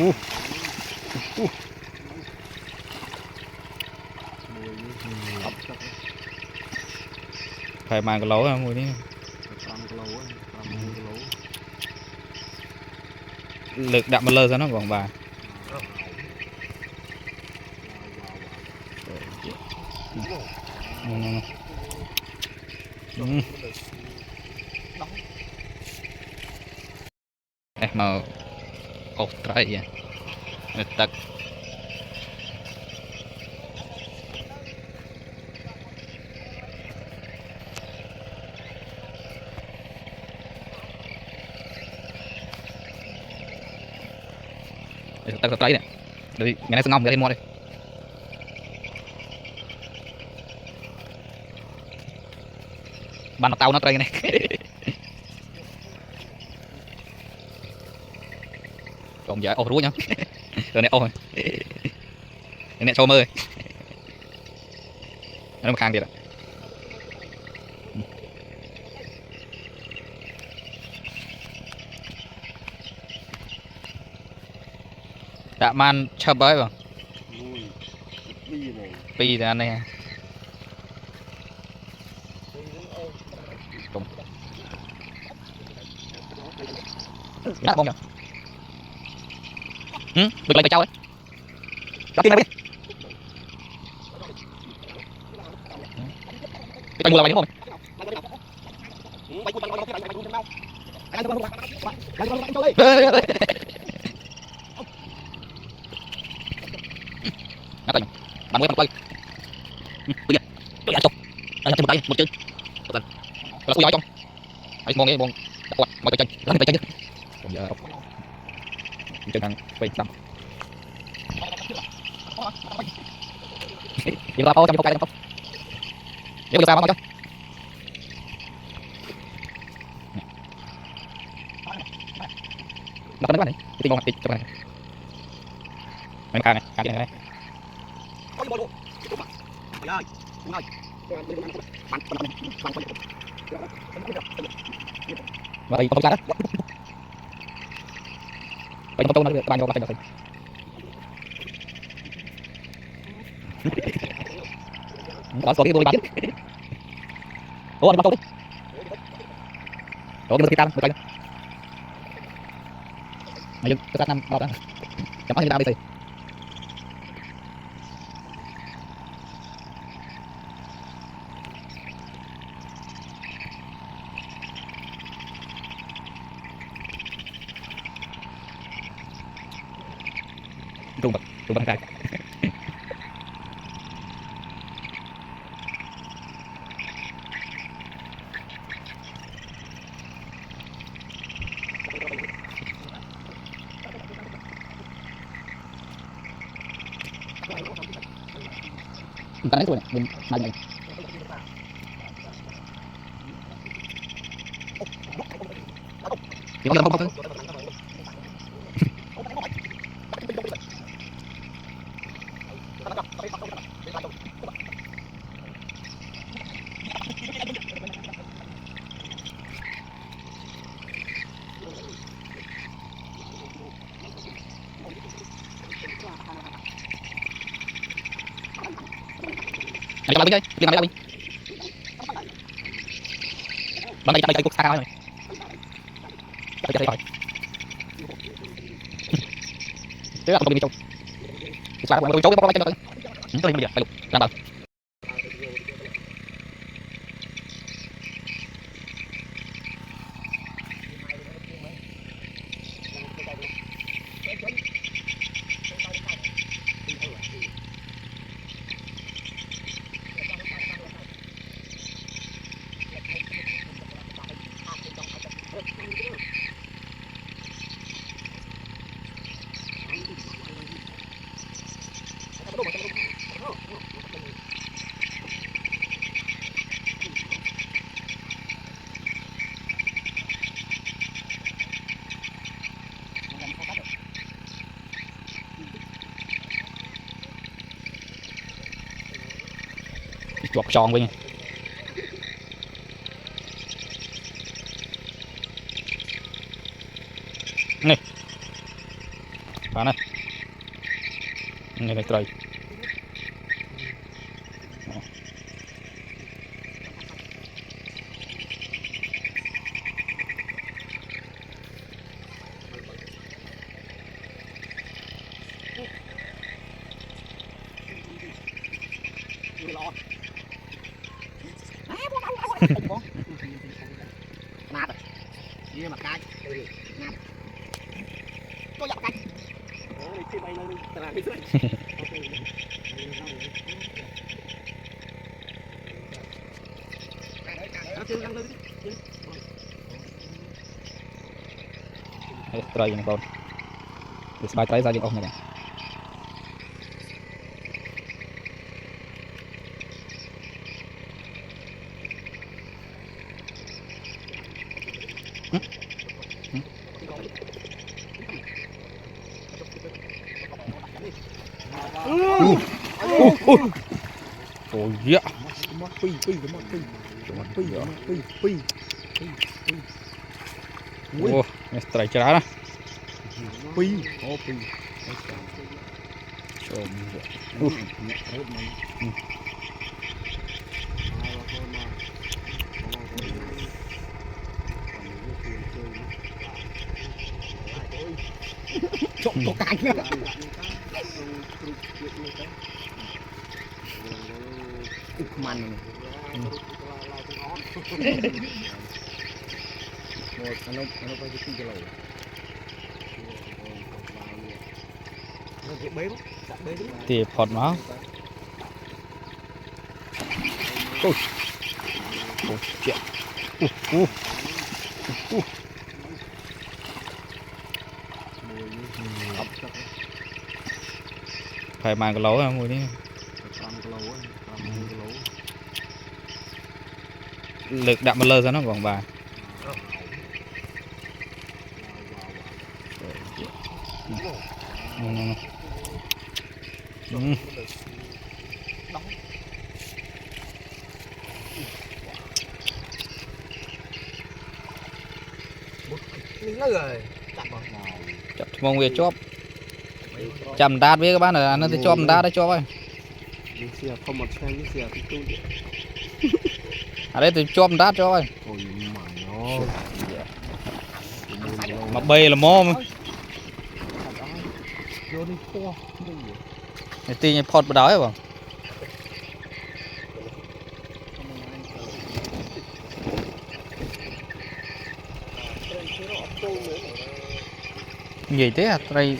uh, uh. Phải mang cái lỗ mùi đi lực đạm lơ ra nó còn bà mau Australia tắc tắc Australia này đây ngày nay sương ngông ra thêm mua đây bàn tàu nó tray này còn giờ ô rúa nhá rồi này ô rồi này sâu mơ nó mà khang đi rồi đã man chập ấy vào pi thì anh này bông nhở được lấy cái trâu ấy đặt tiền này đi cái tay mua là mày đúng không ngắt tay bạn mới tay bây giờ tôi ăn chục ăn chục tay một chân một lần là cùi trong hãy mong nghe mong mọi tay chân lăn tay chân còn giờ chân đang quay đâm nhưng là bao trong cái không nếu bây giờ sao mà cho nó cái này cái ngon thịt cho này mình khai này cái này và đây không có đó đây không có nó được bạn vô bạn được đó số cái đôi bạn ủa anh bắt tôi đi ủa cái kita một cái mà dừng cái năm bao đó chẳng có gì tao đi trung bậc trai ta lấy rồi này mình này này thì không thôi đi làm đi chơi đi làm đi bạn đây chạy cuộc xa rồi chạy khỏi chứ không đi chung xa của tôi chối cái bóng cho tôi bây giờ phải làm đâu chuột tròn với này Bạn ơi. Này này trời. Trời này con. Để bài trái ra những ông này. Ôi dạ. Ủa, strike chả nè. Có cái nữa. Man. Ano pa dito galaw. Thì phọt máu. Ôi. Ôi chết. Phải mang cái lấu ra mùi đi. Lực đạm mà lơ ra nó vòng bà. Nó rồi. Chập mong về chóp. Chầm đát với các bạn ở nó thì chóp đát đấy chóp ơi. Ở đây thì chóp đát cho ơi. Mà bê là mò mà. Này tí như phọt vào đó ấy bảo. Gì thế à? Đây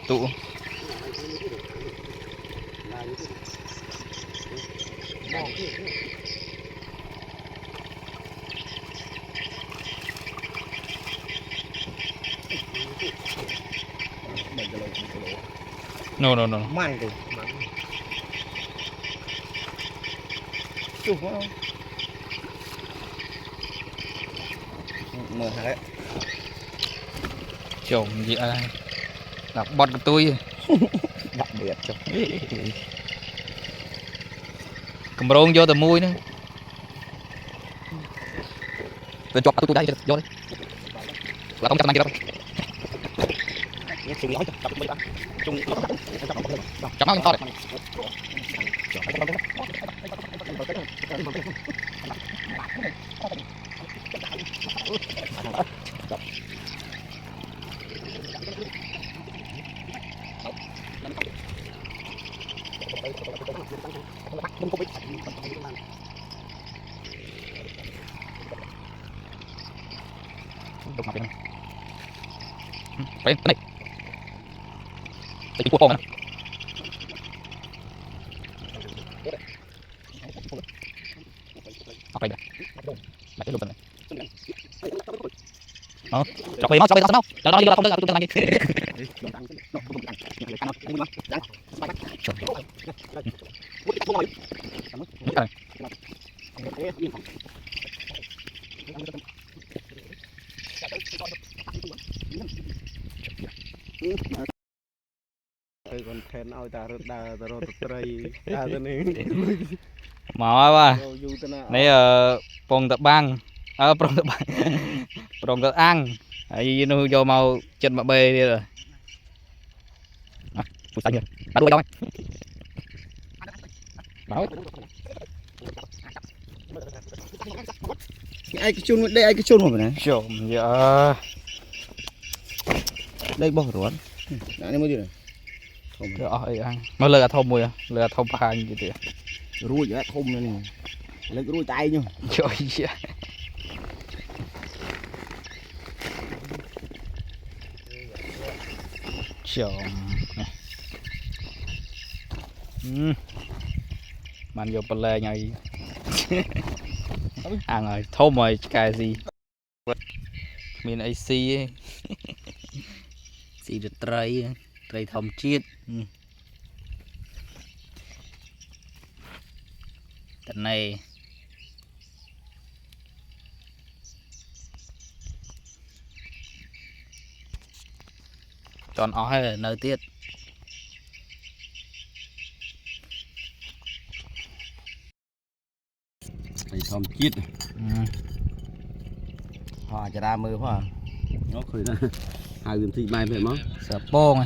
tụ. No. Mang rồi. Chụp không? Mở hả? Chồng gì à? Đọc bọt của tôi. Đặc biệt chụp. Cầm rôn vô từ mui nữa. Tôi chọc tôi đây vô đi. Là không chắc năng kia đâu. Chung nói chụp mấy bạn. Chung Chọc nó to đấy. Phải này. Cái cua con này. Apa ini? Mati lu bener. Oh, coba mau. Jangan lagi lapor lagi. còn khen ao ta rồi ta này Mau apa? Này pong tập bang, pong tập bang, pong tập ăn, ai nu vô mau chân mà bê đi rồi. Tụi xanh ta đuôi đâu bảo ai cái chôn đây ai cái chôn mà này chồm giờ đây bỏ rồi đã nên mới gì này rồi ăn mà lừa thôm mùi lừa thôm phang gì vậy ruồi vậy thôm này lấy cái ruồi tay nhá trời chồm mình vô bờ lê nhảy ăn rồi thôm rồi cái gì mình AC gì được tray thom chiết tận này còn ó hay nơi tiết tray thom chiết hòa chả ra mưa hòa nó khởi ra hai người thì bài về món sợ bông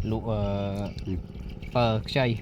lụa phở chay